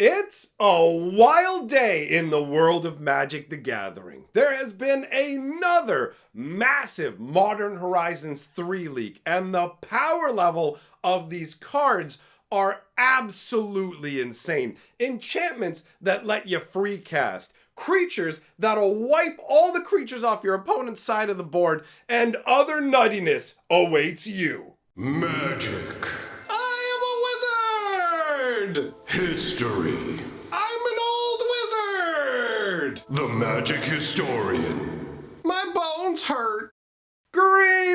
It's a wild day in the world of Magic the Gathering. There has been another massive Modern Horizons 3 leak, and the power level of these cards are absolutely insane. Enchantments that let you free cast, creatures that'll wipe all the creatures off your opponent's side of the board, and other nuttiness awaits you. Magic. History. I'm an old wizard! The magic historian. My bones hurt. Greetings!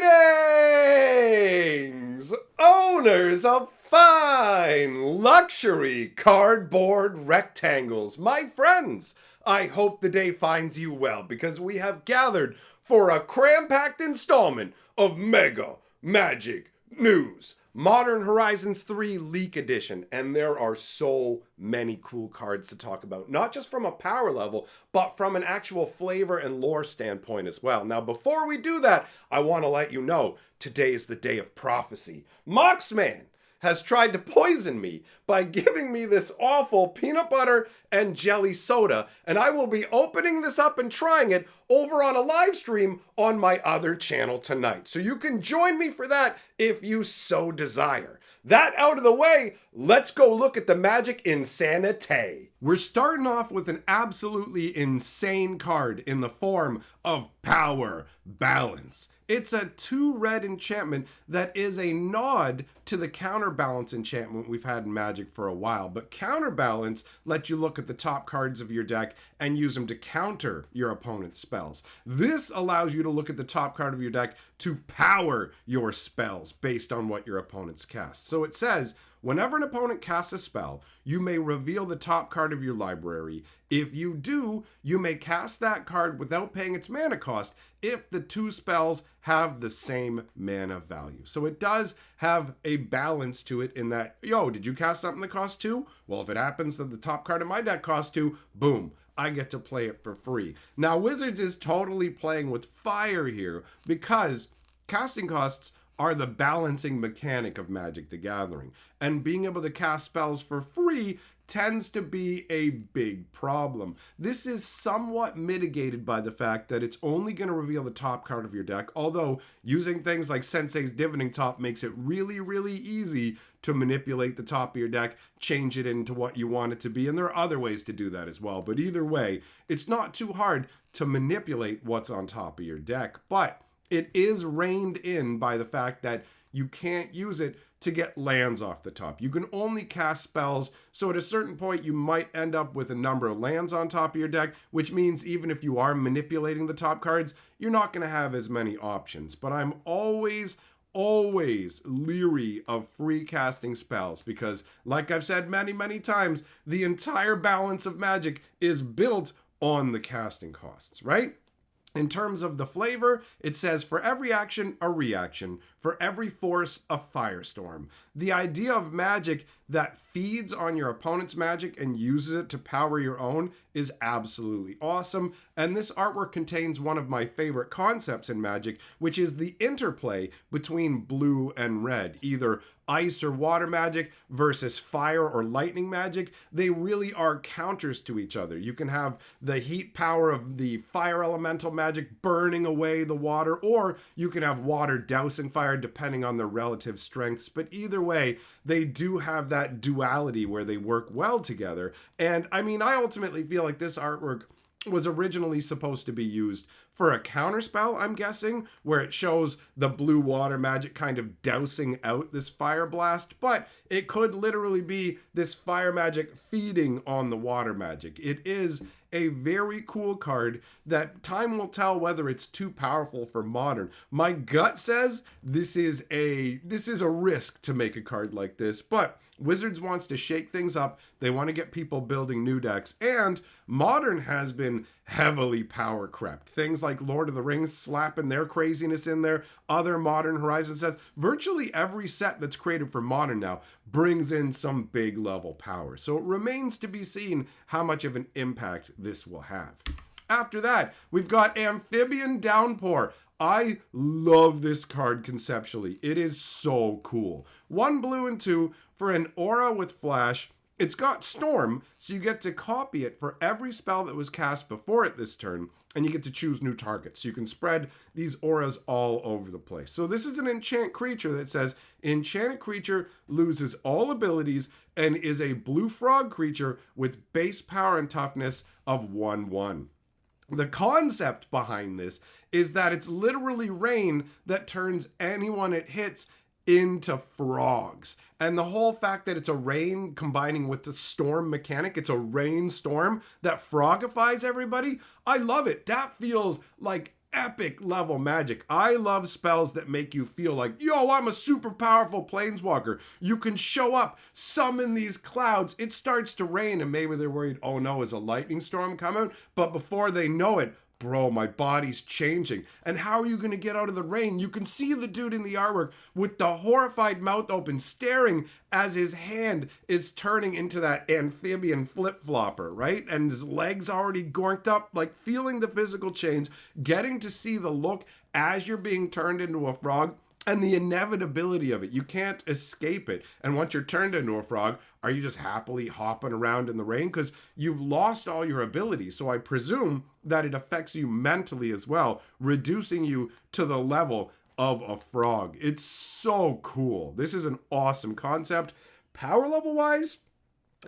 Owners of fine luxury cardboard rectangles. My friends, I hope the day finds you well because we have gathered for a cram-packed installment of Mega Magic News. Modern Horizons 3 Leak Edition, and there are so many cool cards to talk about, not just from a power level, but from an actual flavor and lore standpoint as well. Now, before we do that, I want to let you know, today is the day of prophecy. Moxman has tried to poison me by giving me this awful peanut butter and jelly soda, and I will be opening this up and trying it over on a live stream on my other channel tonight. So you can join me for that if you so desire. That out of the way, let's go look at the Magic Insanity. We're starting off with an absolutely insane card in the form of Power Balance. It's a 2-red enchantment that is a nod to the counterbalance enchantment we've had in Magic for a while. But counterbalance lets you look at the top cards of your deck and use them to counter your opponent's spells. This allows you to look at the top card of your deck to power your spells based on what your opponents cast. So it says, whenever an opponent casts a spell, you may reveal the top card of your library. If you do, you may cast that card without paying its mana cost if the two spells have the same mana value. So it does have a balance to it in that, did you cast something that costs 2? Well, if it happens that the top card of my deck costs 2, boom, I get to play it for free. Now, Wizards is totally playing with fire here because casting costs are the balancing mechanic of Magic the Gathering. And being able to cast spells for free tends to be a big problem. This is somewhat mitigated by the fact that it's only going to reveal the top card of your deck, although using things like Sensei's Divining Top makes it really, really easy to manipulate the top of your deck, change it into what you want it to be, and there are other ways to do that as well. But either way, it's not too hard to manipulate what's on top of your deck, but it is reined in by the fact that you can't use it to get lands off the top. You can only cast spells, so at a certain point you might end up with a number of lands on top of your deck, which means even if you are manipulating the top cards, you're not going to have as many options. But I'm always leery of free casting spells because, like I've said many times, the entire balance of Magic is built on the casting costs, right? In terms of the flavor, it says for every action, a reaction. For every force, a firestorm. The idea of Magic that feeds on your opponent's magic and uses it to power your own is absolutely awesome. And this artwork contains one of my favorite concepts in Magic, which is the interplay between blue and red. Either ice or water magic versus fire or lightning magic. They really are counters to each other. You can have the heat power of the fire elemental magic burning away the water, or you can have water dousing fire depending on their relative strengths. But either way, they do have that duality where they work well together. And I mean, I ultimately feel like this artwork was originally supposed to be used for a counterspell, I'm guessing, where it shows the blue water magic kind of dousing out this fire blast, but it could literally be this fire magic feeding on the water magic. It is a very cool card that time will tell whether it's too powerful for Modern. My gut says this is a risk to make a card like this, but Wizards wants to shake things up. They want to get people building new decks, and Modern has been heavily power crept. Things like Lord of the Rings slapping their craziness in there, other Modern Horizon sets. Virtually every set that's created for Modern now brings in some big level power. So it remains to be seen how much of an impact this will have. After that, we've got Amphibian Downpour. I love this card conceptually. It is so cool. 1 blue and 2 for an aura with flash. It's got Storm, so you get to copy it for every spell that was cast before it this turn, and you get to choose new targets. So you can spread these auras all over the place. So this is an enchant creature that says, enchanted creature loses all abilities and is a blue frog creature with base power and toughness of 1/1. The concept behind this is that it's literally rain that turns anyone it hits into frogs. And the whole fact that it's a rain combining with the storm mechanic, it's a rainstorm that frogifies everybody. I love it. That feels like epic level magic. I love spells that make you feel like, yo, I'm a super powerful planeswalker. You can show up, summon these clouds. It starts to rain and maybe they're worried, oh no, is a lightning storm coming? But before they know it, bro, my body's changing. And how are you going to get out of the rain? You can see the dude in the artwork with the horrified mouth open, staring as his hand is turning into that amphibian flip-flopper, right? And his legs already gorked up, like feeling the physical change, getting to see the look as you're being turned into a frog. And the inevitability of it. You can't escape it. And once you're turned into a frog, are you just happily hopping around in the rain? Because you've lost all your abilities. So I presume that it affects you mentally as well, reducing you to the level of a frog. It's so cool. This is an awesome concept. Power level wise,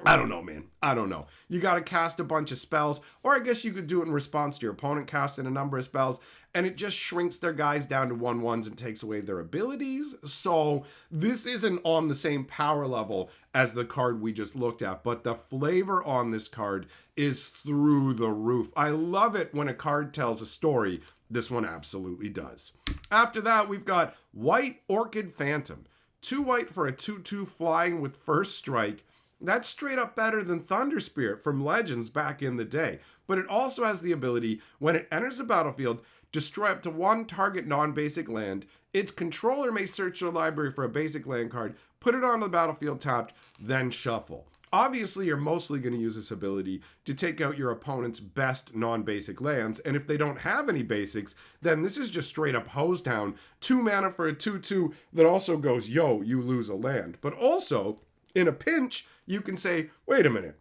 I don't know, man. I don't know. You got to cast a bunch of spells, or I guess you could do it in response to your opponent casting a number of spells, and it just shrinks their guys down to 1/1s and takes away their abilities. So this isn't on the same power level as the card we just looked at, but the flavor on this card is through the roof. I love it when a card tells a story. This one absolutely does. After that, we've got White Orchid Phantom. 2 white for a 2/2 flying with first strike. That's straight up better than Thunder Spirit from Legends back in the day. But it also has the ability, when it enters the battlefield, destroy up to 1 target non-basic land. Its controller may search their library for a basic land card, put it on the battlefield tapped, then shuffle. Obviously, you're mostly going to use this ability to take out your opponent's best non-basic lands, and if they don't have any basics, then this is just straight up hose down. 2 mana for a 2/2 that also goes, yo, you lose a land. But also, in a pinch, you can say, wait a minute,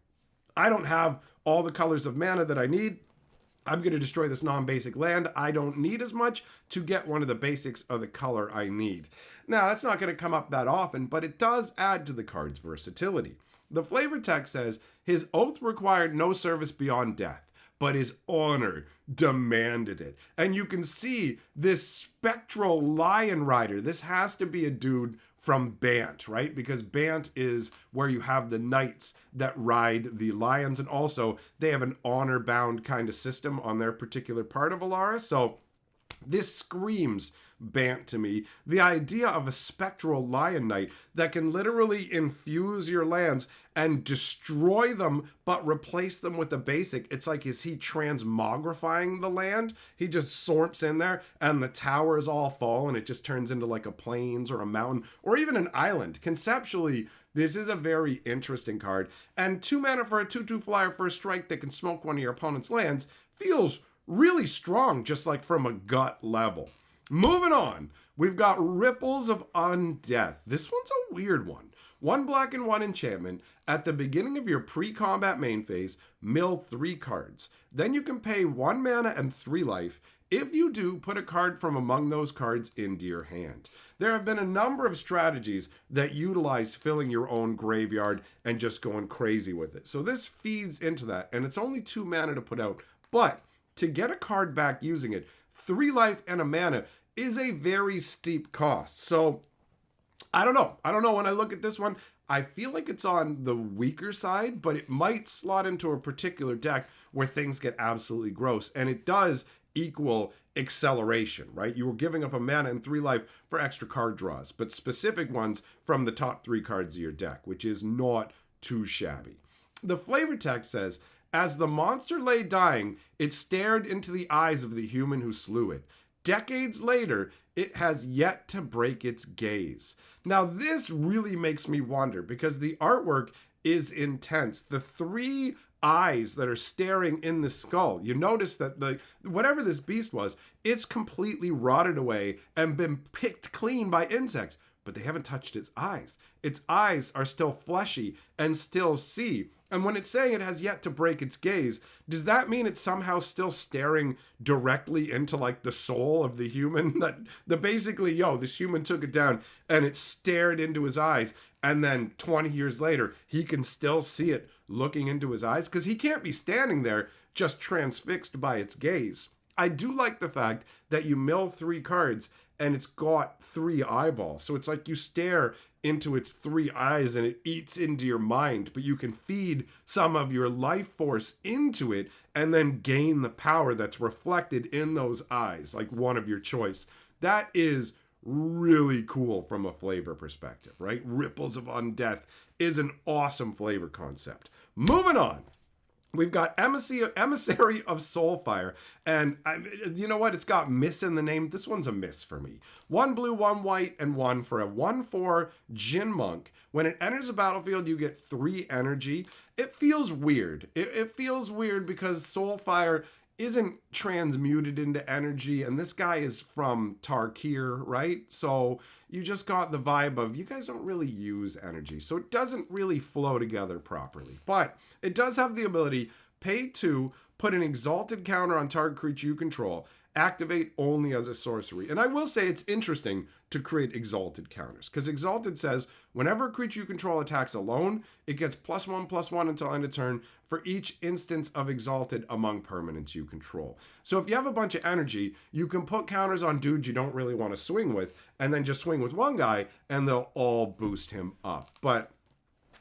I don't have all the colors of mana that I need. I'm going to destroy this non-basic land. I don't need as much to get one of the basics of the color I need. Now, that's not going to come up that often, but it does add to the card's versatility. The flavor text says, his oath required no service beyond death, but his honor demanded it. And you can see this spectral lion rider. This has to be a dude from Bant, right? Because Bant is where you have the knights that ride the lions, and also they have an honor-bound kind of system on their particular part of Alara. So this screams Bant to me. The idea of a spectral lion knight that can literally infuse your lands and destroy them, but replace them with a basic. It's like, is he transmogrifying the land? He just sorps in there and the towers all fall and it just turns into like a plains or a mountain or even an island. Conceptually, this is a very interesting card. And 2 mana for a 2/2 flyer for a strike that can smoke one of your opponent's lands feels really strong, just like from a gut level. Moving on, we've got Ripples of Undeath. This one's a weird one. 1 black and 1 enchantment. At the beginning of your pre-combat main phase, mill 3 cards. Then you can pay 1 mana and 3 life. If you do, put a card from among those cards into your hand. There have been a number of strategies that utilized filling your own graveyard and just going crazy with it. So this feeds into that, and it's only 2 mana to put out. But to get a card back using it, 3 life and a mana is a very steep cost. So I don't know. When I look at this one, I feel like it's on the weaker side, but it might slot into a particular deck where things get absolutely gross. And it does equal acceleration, right? You were giving up a mana and 3 life for extra card draws, but specific ones from the top 3 cards of your deck, which is not too shabby. The flavor text says, as the monster lay dying, it stared into the eyes of the human who slew it. Decades later, it has yet to break its gaze. Now, this really makes me wonder because the artwork is intense. The 3 eyes that are staring in the skull. You notice that whatever this beast was, it's completely rotted away and been picked clean by insects. but they haven't touched its eyes. Its eyes are still fleshy and still see. And when it's saying it has yet to break its gaze, does that mean it's somehow still staring directly into like the soul of the human? That basically, this human took it down and it stared into his eyes. And then 20 years later, he can still see it looking into his eyes because he can't be standing there just transfixed by its gaze. I do like the fact that you mill 3 cards and it's got 3 eyeballs. So it's like you stare into its 3 eyes and it eats into your mind, but you can feed some of your life force into it and then gain the power that's reflected in those eyes, like one of your choice. That is really cool from a flavor perspective, right? Ripples of Undeath is an awesome flavor concept. Moving on. We've got Emissary of Soulfire, and you know what? It's got miss in the name. This one's a miss for me. 1 blue, 1 white, and 1 for a 1/4 Djinn Monk. When it enters the battlefield, you get 3 energy. It feels weird. It feels weird because Soulfire isn't transmuted into energy, and this guy is from Tarkir, right? So you just got the vibe of you guys don't really use energy, so it doesn't really flow together properly. But it does have the ability, pay 2, put an exalted counter on target creature you control, activate only as a sorcery. And I will say it's interesting to create exalted counters, because exalted says whenever a creature you control attacks alone, it gets +1/+1 until end of turn for each instance of exalted among permanents you control. So if you have a bunch of energy, you can put counters on dudes you don't really want to swing with, and then just swing with one guy and they'll all boost him up. But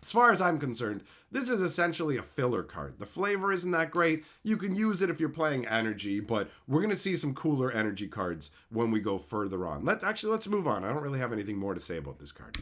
as far as I'm concerned, this is essentially a filler card. The flavor isn't that great. You can use it if you're playing energy, but we're going to see some cooler energy cards when we go further on. Let's move on. I don't really have anything more to say about this card.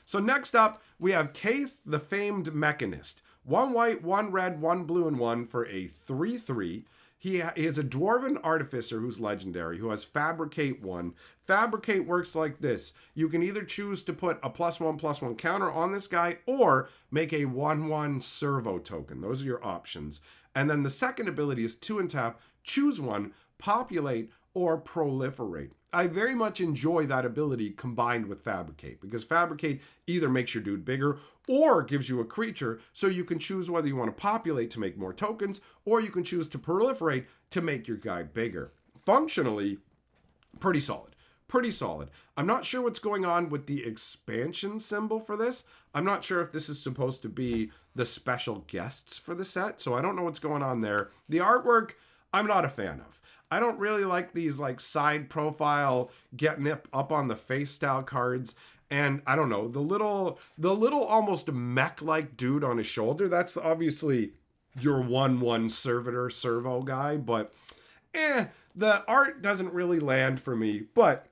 So next up, we have Kaith, the Famed Mechanist. 1 white, 1 red, 1 blue, and 1 for a 3/3. He is a Dwarven Artificer who's legendary, who has Fabricate 1. Fabricate works like this. You can either choose to put a +1/+1 counter on this guy or make a 1/1 servo token. Those are your options. And then the second ability is 2 and tap, choose 1, populate, or proliferate. I very much enjoy that ability combined with Fabricate, because Fabricate either makes your dude bigger or gives you a creature, so you can choose whether you want to populate to make more tokens, or you can choose to proliferate to make your guy bigger. Functionally, pretty solid. Pretty solid. I'm not sure what's going on with the expansion symbol for this. I'm not sure if this is supposed to be the special guests for the set, so I don't know what's going on there. The artwork, I'm not a fan of. I don't really like these like side profile getting up on the face style cards. And I don't know, the little almost mech-like dude on his shoulder, that's obviously your 1/1 servitor servo guy, but the art doesn't really land for me. But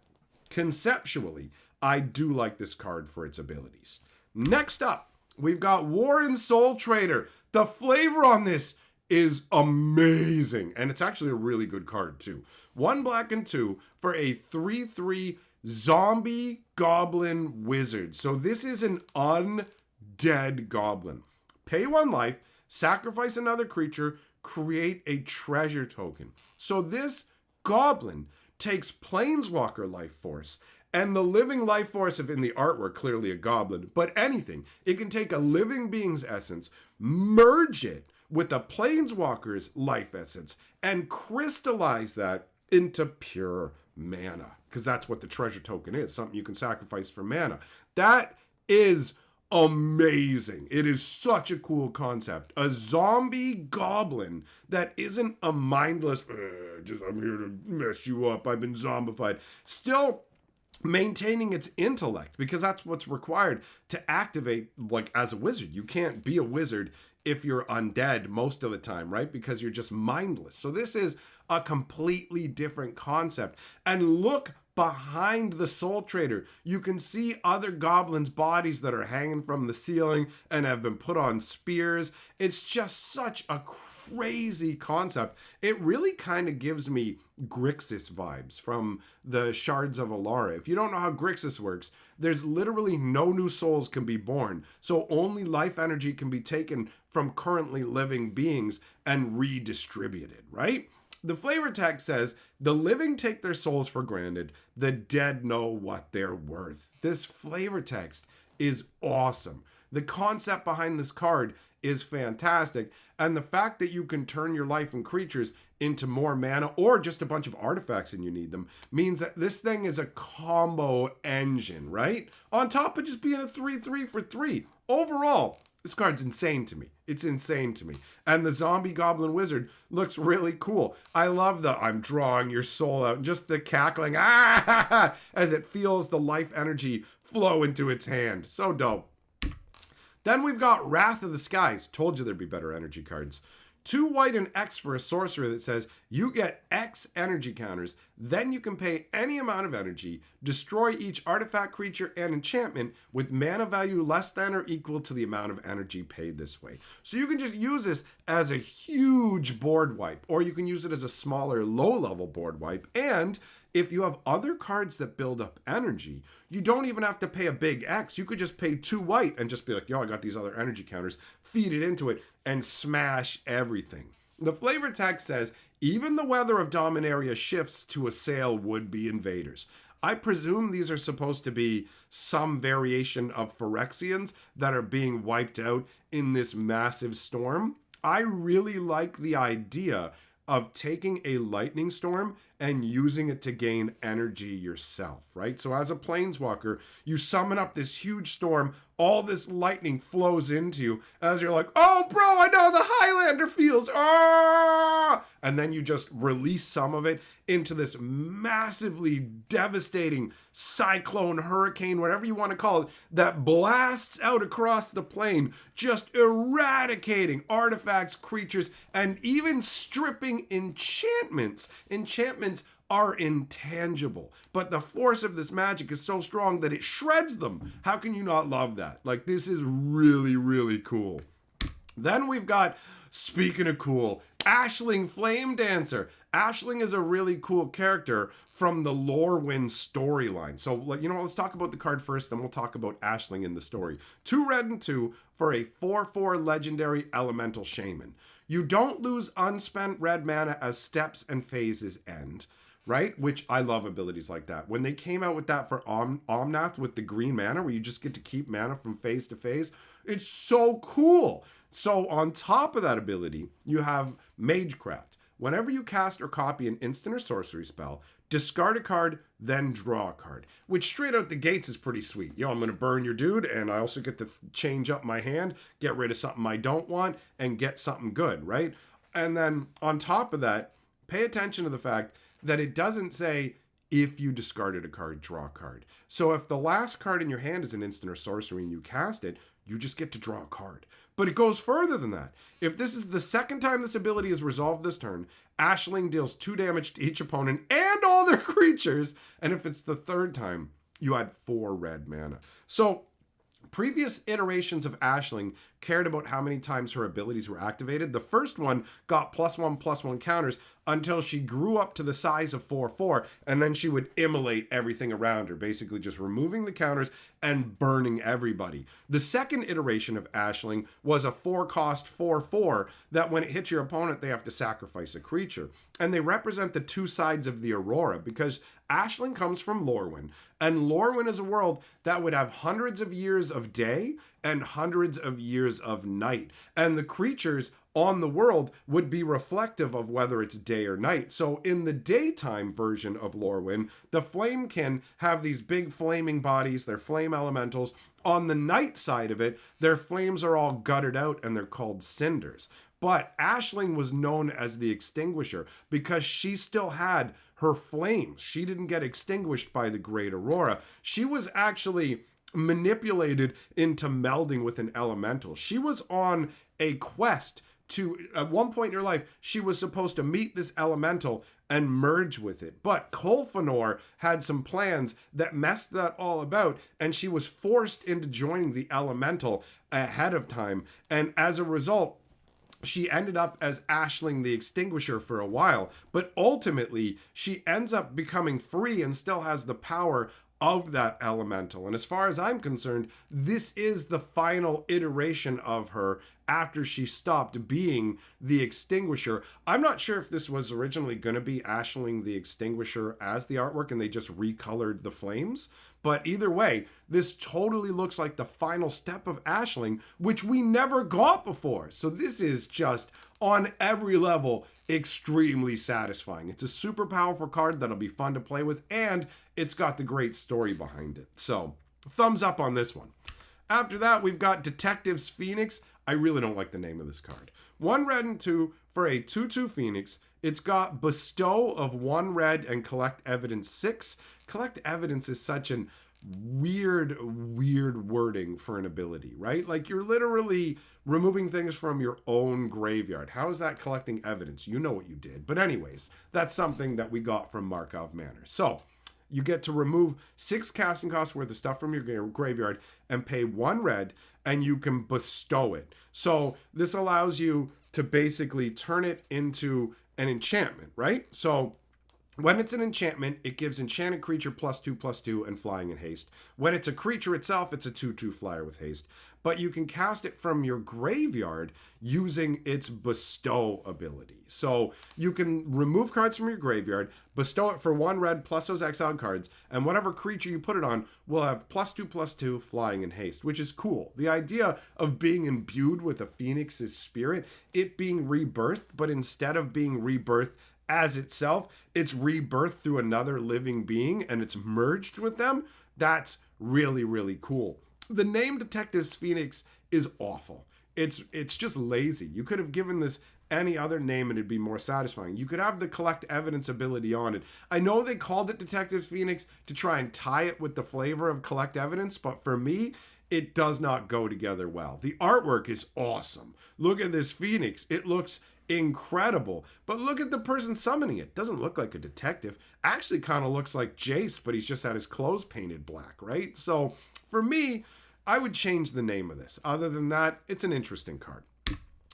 conceptually, I do like this card for its abilities. Next up, we've got Warren Soul Trader. The flavor on this is amazing, and it's actually a really good card too. 1 black and 2 for a 3/3 zombie goblin wizard. So this is an undead goblin. Pay 1 life, sacrifice another creature, create a treasure token. So this goblin takes planeswalker life force, and the living life force of in the artwork, clearly a goblin, but anything. It can take a living being's essence, merge it with a planeswalker's life essence, and crystallize that into pure mana, because that's what the treasure token is, something you can sacrifice for mana. That is amazing. It is such a cool concept. A zombie goblin that isn't a mindless, I'm here to mess you up, I've been zombified. Still maintaining its intellect, because that's what's required to activate, like, as a wizard. You can't be a wizard if you're undead most of the time, right? Because you're just mindless. So this is a completely different concept. And look behind the Soul Trader. You can see other goblins' bodies that are hanging from the ceiling and have been put on spears. It's just such a crazy concept. It really kind of gives me Grixis vibes from the Shards of Alara. If you don't know how Grixis works, there's literally no new souls can be born. So only life energy can be taken from currently living beings and redistributed, right? The flavor text says, the living take their souls for granted. The dead know what they're worth. This flavor text is awesome. The concept behind this card is fantastic. And the fact that you can turn your life and creatures into more mana or just a bunch of artifacts and you need them means that this thing is a combo engine, right? On top of just being a 3/3 for 3. Overall, this card's insane to me. It's insane to me. And the zombie goblin wizard looks really cool. I love the I'm drawing your soul out, just the cackling as it feels the life energy flow into its hand. So dope. Then we've got Wrath of the Skies. Told you there'd be better energy cards. 2 white and X for a sorcerer that says you get X energy counters, then you can pay any amount of energy, destroy each artifact, creature, and enchantment with mana value less than or equal to the amount of energy paid this way. So you can just use this as a huge board wipe, or you can use it as a smaller low-level board wipe, and if you have other cards that build up energy, you don't even have to pay a big X. You could just pay 2 white and just be like, yo, I got these other energy counters, feed it into it, and smash everything. The flavor text says, even the weather of Dominaria shifts to assail would-be invaders. I presume these are supposed to be some variation of Phyrexians that are being wiped out in this massive storm. I really like the idea of taking a lightning storm and using it to gain energy yourself, right? So as a planeswalker, you summon up this huge storm, all this lightning flows into you as you're like, oh bro, I know the Highlander feels, ah! And then you just release some of it into this massively devastating cyclone, hurricane, whatever you want to call it, that blasts out across the plane, just eradicating artifacts, creatures, and even stripping enchantments. Enchantments are intangible, but the force of this magic is so strong that it shreds them. How can you not love that? Like, this is really, really cool. Then we've got, speaking of cool, Ashling Flame Dancer. Ashling is a really cool character from the Lorwyn storyline. So, let's talk about the card first, then we'll talk about Ashling in the story. 2 red and 2 for a 4/4 legendary elemental shaman. You don't lose unspent red mana as steps and phases end, right? Which I love abilities like that. When they came out with that for Omnath with the green mana, where you just get to keep mana from phase to phase, it's so cool. So on top of that ability, you have Magecraft. Whenever you cast or copy an instant or sorcery spell, discard a card, then draw a card, which straight out the gates is pretty sweet. Yo, I'm going to burn your dude, and I also get to change up my hand, get rid of something I don't want, and get something good, right? And then on top of that, pay attention to the fact that it doesn't say if you discarded a card, draw a card. So if the last card in your hand is an instant or sorcery and you cast it, you just get to draw a card. But it goes further than that. If this is the second time this ability is resolved this turn, Ashling deals 2 damage to each opponent and all their creatures. And if it's the third time, you add 4 red mana. So previous iterations of Ashling cared about how many times her abilities were activated. The first one got +1/+1 counters until she grew up to the size of 4/4, and then she would immolate everything around her, basically just removing the counters and burning everybody. The second iteration of Ashling was a 4-cost 4/4 that when it hits your opponent, they have to sacrifice a creature. And they represent the 2 sides of the Aurora, because Ashling comes from Lorwyn, and Lorwyn is a world that would have hundreds of years of day and hundreds of years of night. And the creatures on the world would be reflective of whether it's day or night. So in the daytime version of Lorwyn, the Flamekin have these big flaming bodies, they're flame elementals. On the night side of it, their flames are all gutted out and they're called cinders. But Ashling was known as the Extinguisher because she still had her flames. She didn't get extinguished by the Great Aurora. She was actually manipulated into melding with an elemental. She was on a quest to, at one point in her life, she was supposed to meet this elemental and merge with it. But Kolfanor had some plans that messed that all about, and she was forced into joining the elemental ahead of time. And as a result, she ended up as Ashling the Extinguisher for a while, but ultimately she ends up becoming free and still has the power of that elemental. And as far as I'm concerned, this is the final iteration of her after she stopped being the Extinguisher. I'm not sure if this was originally going to be Aisling the Extinguisher as the artwork and they just recolored the flames. But either way, this totally looks like the final step of Aisling, which we never got before. So this is just, on every level, extremely satisfying. It's a super powerful card that'll be fun to play with, and it's got the great story behind it. So, thumbs up on this one. After that, we've got Detectives Phoenix. I really don't like the name of this card. 1 red and 2 for a 2/2 Phoenix. It's got Bestow of 1 red and Collect Evidence 6. Collect Evidence is such an weird wording for an ability, right? Like, you're literally removing things from your own graveyard. How is that collecting evidence? You know what you did. But anyways, that's something that we got from Markov Manor. So, you get to remove 6 casting costs worth of stuff from your graveyard and pay 1 red, and you can bestow it. So this allows you to basically turn it into an enchantment, right? So when it's an enchantment, it gives enchanted creature +2/+2 and flying and haste. When it's a creature itself, it's a 2/2 flyer with haste. But you can cast it from your graveyard using its bestow ability. So you can remove cards from your graveyard, bestow it for 1 red plus those exiled cards, and whatever creature you put it on will have +2/+2 flying and haste, which is cool. The idea of being imbued with a phoenix's spirit, it being rebirthed, but instead of being rebirthed as itself, it's rebirthed through another living being and it's merged with them. That's really cool. The name Detectives Phoenix is awful. It's just lazy. You could have given this any other name and it'd be more satisfying. You could have the Collect Evidence ability on it. I know they called it Detectives Phoenix to try and tie it with the flavor of Collect Evidence, but for me, it does not go together well. The artwork is awesome. Look at this Phoenix. It looks incredible. But look at the person summoning it. Doesn't look like a detective. Actually kind of looks like Jace, but he's just had his clothes painted black, right? So for me, I would change the name of this. Other than that, it's an interesting card.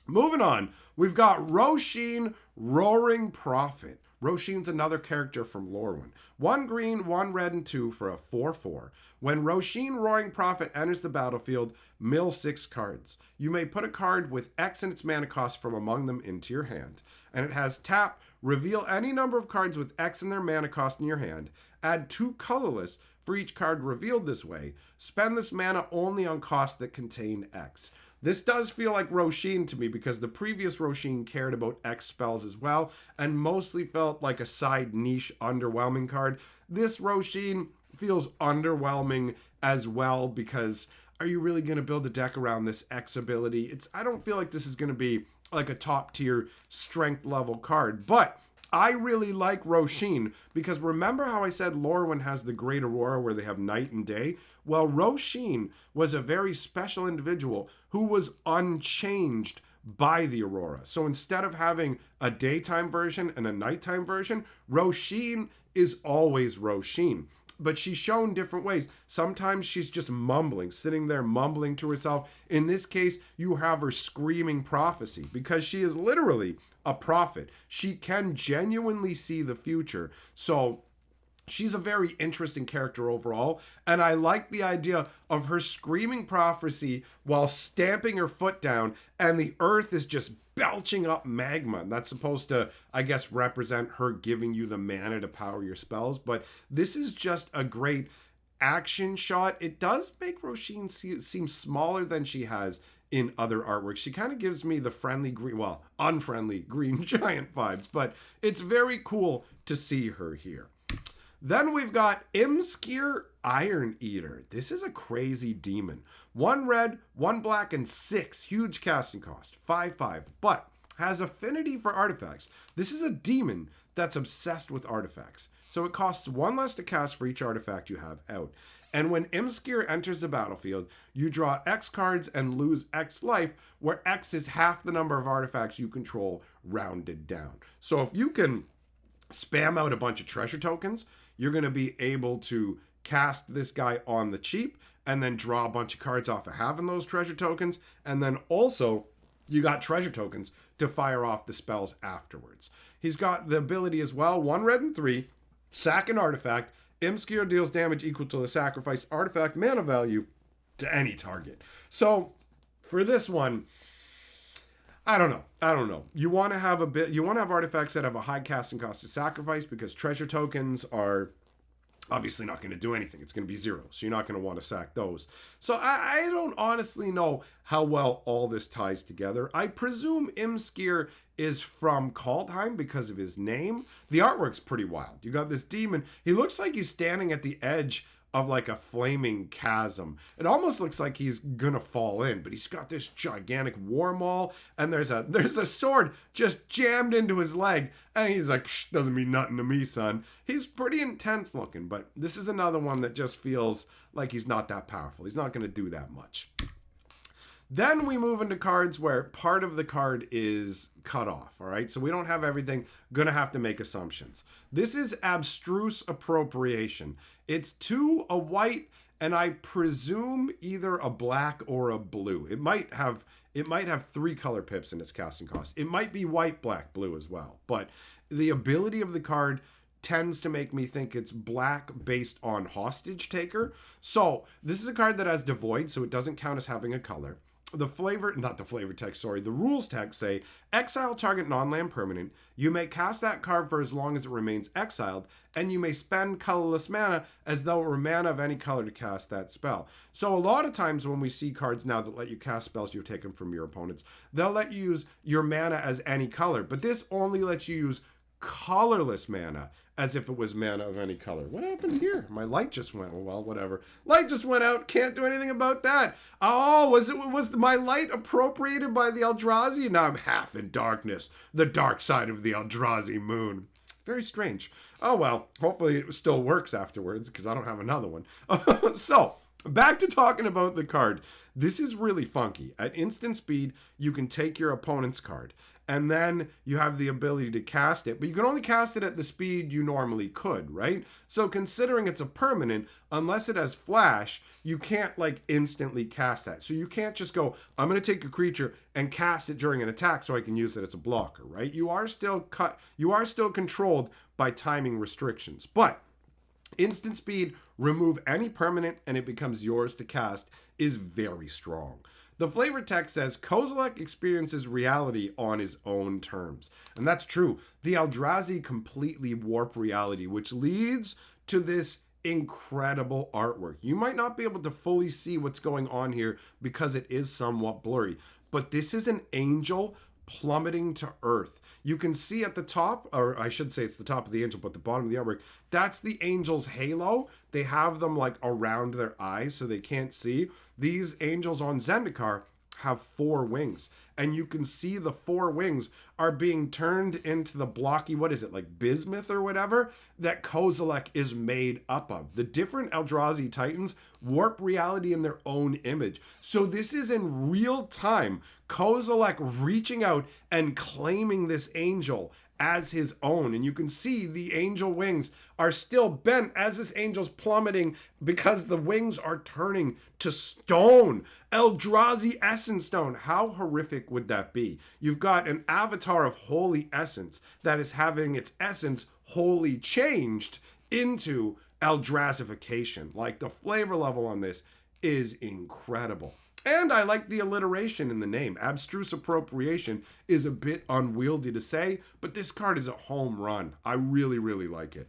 Moving on, we've got Roshin, Roaring Prophet. Roshin's another character from Lorwyn. 1 green, 1 red, and 2 for a 4/4. When Roshin, Roaring Prophet enters the battlefield, mill 6 cards. You may put a card with X in its mana cost from among them into your hand. And it has tap, reveal any number of cards with X in their mana cost in your hand, add 2 colorless for each card revealed this way. Spend this mana only on costs that contain X. This does feel like Roshin to me because the previous Roshin cared about X spells as well and mostly felt like a side niche underwhelming card. This Roshin feels underwhelming as well because are you really going to build a deck around this X ability? I don't feel like this is going to be like a top tier strength level card, but I really like Roshin because remember how I said Lorwyn has the Great Aurora where they have night and day? Well, Roshin was a very special individual who was unchanged by the Aurora. So instead of having a daytime version and a nighttime version, Roshin is always Roshin. But she's shown different ways. Sometimes she's just mumbling, sitting there mumbling to herself. In this case, you have her screaming prophecy because she is literally a prophet. She can genuinely see the future. So she's a very interesting character overall. And I like the idea of her screaming prophecy while stamping her foot down and the earth is just belching up magma. And that's supposed to, I guess, represent her giving you the mana to power your spells. But this is just a great action shot. It does make Roshin seem smaller than she has in other artwork. She kind of gives me the friendly green, well, unfriendly green giant vibes, but it's very cool to see her here. Then we've got Imskir Iron Eater. This is a crazy demon. 1 red, 1 black, and 6 huge casting cost. 5/5, but has affinity for artifacts. This is a demon that's obsessed with artifacts. So it costs 1 less to cast for each artifact you have out. And when Imskir enters the battlefield, you draw X cards and lose X life, where X is half the number of artifacts you control rounded down. So if you can spam out a bunch of treasure tokens, you're going to be able to cast this guy on the cheap and then draw a bunch of cards off of having those treasure tokens. And then also you got treasure tokens to fire off the spells afterwards. He's got the ability as well, 1 red and 3, sack an artifact. Imskir deals damage equal to the sacrificed artifact mana value to any target. So for this one, I don't know. You want to have artifacts that have a high casting cost to sacrifice, because treasure tokens are obviously not going to do anything. It's going to be 0, so you're not going to want to sack those. So I don't honestly know how well all this ties together. I presume Imskir is from Kaldheim because of his name. The artwork's pretty wild. You got this demon. He looks like he's standing at the edge of like a flaming chasm. It almost looks like he's gonna fall in, but he's got this gigantic war maul, and there's a sword just jammed into his leg, and he's like, psh, doesn't mean nothing to me, son. He's pretty intense looking, but this is another one that just feels like he's not that powerful. He's not gonna do that much. Then we move into cards where part of the card is cut off, all right? So we don't have everything, gonna have to make assumptions. This is Abstruse Appropriation. It's 2, a white, and I presume either a black or a blue. It might have 3 color pips in its casting cost. It might be white, black, blue as well. But the ability of the card tends to make me think it's black based on Hostage Taker. So this is a card that has Devoid, so it doesn't count as having a color. The rules text say, exile target non-land permanent. You may cast that card for as long as it remains exiled, and you may spend colorless mana as though it were mana of any color to cast that spell. So a lot of times when we see cards now that let you cast spells you've taken from your opponents, they'll let you use your mana as any color, but this only lets you use colorless mana as if it was mana of any color. What happened here? My light just went, well, whatever. Light just went out. Can't do anything about that. Oh, was my light appropriated by the Eldrazi? Now I'm half in darkness. The dark side of the Eldrazi moon. Very strange. Oh, well, hopefully it still works afterwards, because I don't have another one. So, back to talking about the card. This is really funky. At instant speed, you can take your opponent's card, and then you have the ability to cast it, but you can only cast it at the speed you normally could, right? So considering it's a permanent, unless it has flash, you can't like instantly cast that. So you can't just go, I'm going to take a creature and cast it during an attack so I can use it as a blocker, right? You are still controlled by timing restrictions, but instant speed, remove any permanent, and it becomes yours to cast is very strong. The flavor text says, Kozilek experiences reality on his own terms. And that's true. The Eldrazi completely warp reality, which leads to this incredible artwork. You might not be able to fully see what's going on here because it is somewhat blurry, but this is an angel plummeting to earth. You can see at the top, or I should say it's the top of the angel, but the bottom of the artwork, that's the angel's halo. They have them like around their eyes so they can't see. These angels on Zendikar have 4 wings, and you can see the 4 wings are being turned into the blocky, what is it, like bismuth or whatever, that Kozilek is made up of. The different Eldrazi Titans warp reality in their own image. So this is in real time, Kozilek reaching out and claiming this angel as his own. And you can see the angel wings are still bent as this angel's plummeting because the wings are turning to stone. Eldrazi Essence Stone. How horrific would that be? You've got an avatar of holy essence that is having its essence wholly changed into Eldrazification. Like, the flavor level on this is incredible. And I like the alliteration in the name. Abstruse Appropriation is a bit unwieldy to say, but this card is a home run. I really, really like it.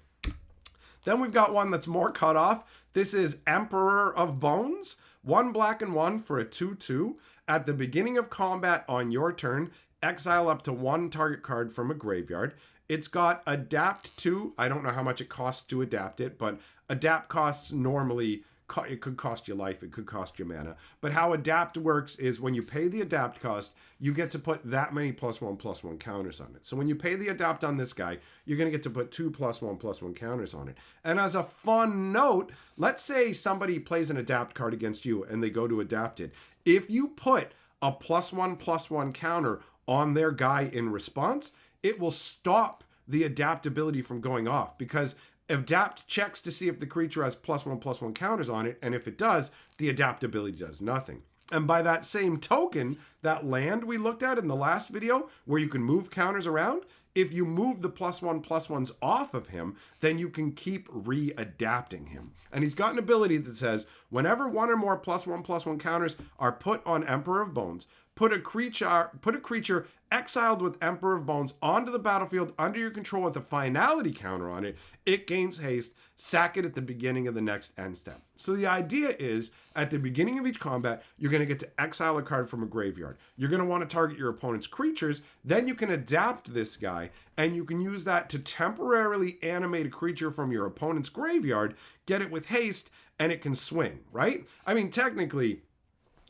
Then we've got one that's more cut off. This is Emperor of Bones. 1 black and 1 for a 2/2. At the beginning of combat on your turn, exile up to 1 target card from a graveyard. It's got Adapt 2. I don't know how much it costs to adapt it, but adapt costs normally, it could cost you life, it could cost you mana. But how adapt works is when you pay the adapt cost, you get to put that many +1/+1 counters on it. So when you pay the adapt on this guy, you're going to get to put 2 +1/+1 counters on it. And as a fun note, let's say somebody plays an adapt card against you and they go to adapt it. If you put a +1/+1 counter on their guy in response, it will stop the adaptability from going off, because adapt checks to see if the creature has +1/+1 counters on it, and if it does, the adaptability does nothing. And by that same token, that land we looked at in the last video, where you can move counters around, if you move the +1/+1s off of him, then you can keep re-adapting him. And he's got an ability that says, whenever 1 or more +1/+1 counters are put on Emperor of Bones, put a creature exiled with Emperor of Bones onto the battlefield under your control with a finality counter on it. It gains haste. Sack it at the beginning of the next end step. So the idea is, at the beginning of each combat, you're going to get to exile a card from a graveyard. You're going to want to target your opponent's creatures. Then you can adapt this guy, and you can use that to temporarily animate a creature from your opponent's graveyard, get it with haste, and it can swing, right? I mean, technically,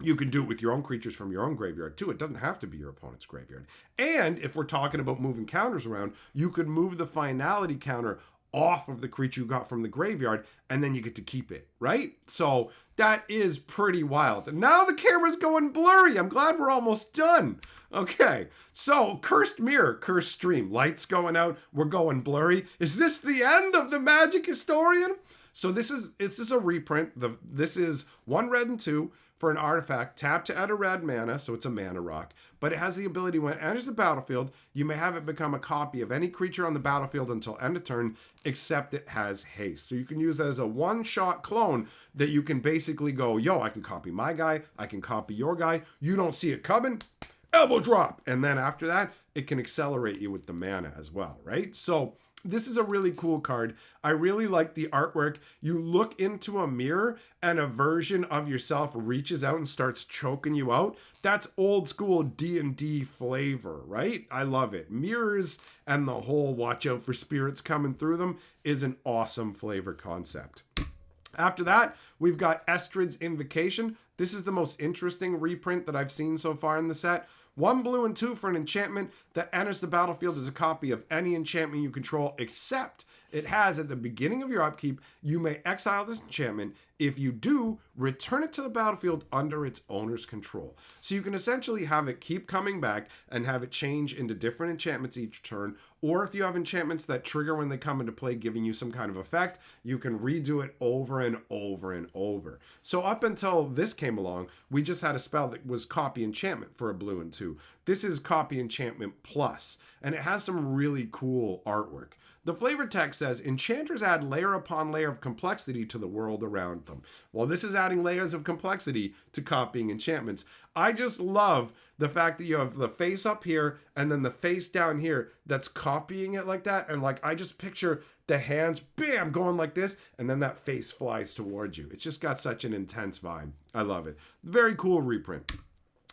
you can do it with your own creatures from your own graveyard too. It doesn't have to be your opponent's graveyard. And if we're talking about moving counters around, you could move the finality counter off of the creature you got from the graveyard, and then you get to keep it, right? So that is pretty wild. And now the camera's going blurry. I'm glad we're almost done. Okay, so Cursed Mirror, Cursed Stream, lights going out, we're going blurry. Is this the end of the Magic Historian? So this is a reprint. This is 1 red and 2 for an artifact. Tap to add a red mana, so it's a mana rock. But it has the ability, when it enters the battlefield, you may have it become a copy of any creature on the battlefield until end of turn, except it has haste. So you can use that as a one-shot clone that you can basically go, yo, I can copy my guy, I can copy your guy, you don't see it coming, elbow drop. And then after that, it can accelerate you with the mana as well, right? So this is a really cool card. I really like the artwork. You look into a mirror and a version of yourself reaches out and starts choking you out. That's old school D&D flavor, right? I love it. Mirrors and the whole watch out for spirits coming through them is an awesome flavor concept. After that, we've got Estrid's Invocation. This is the most interesting reprint that I've seen so far in the set. 1 blue and 2 for an enchantment that enters the battlefield as a copy of any enchantment you control, except it has, at the beginning of your upkeep, you may exile this enchantment. If you do, return it to the battlefield under its owner's control. So you can essentially have it keep coming back and have it change into different enchantments each turn. Or if you have enchantments that trigger when they come into play, giving you some kind of effect, you can redo it over and over and over. So up until this came along, we just had a spell that was copy enchantment for a blue and 2. This is copy enchantment plus, and it has some really cool artwork. The flavor text says, enchanters add layer upon layer of complexity to the world around them. Well, this is adding layers of complexity to copying enchantments. I just love the fact that you have the face up here and then the face down here that's copying it like that. And like, I just picture the hands, bam, going like this, and then that face flies towards you. It's just got such an intense vibe. I love it. Very cool reprint.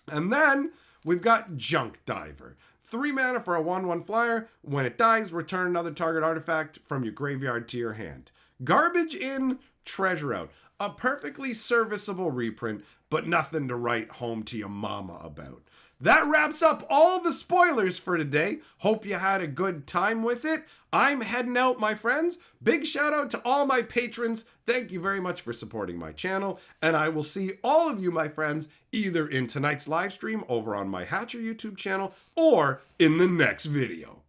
And then we've got Junk Diver. 3 mana for a 1/1 flyer. When it dies, return another target artifact from your graveyard to your hand. Garbage in, treasure out. A perfectly serviceable reprint, but nothing to write home to your mama about. That wraps up all the spoilers for today. Hope you had a good time with it. I'm heading out, my friends. Big shout out to all my patrons. Thank you very much for supporting my channel. And I will see all of you, my friends, either in tonight's live stream over on my Hatcher YouTube channel or in the next video.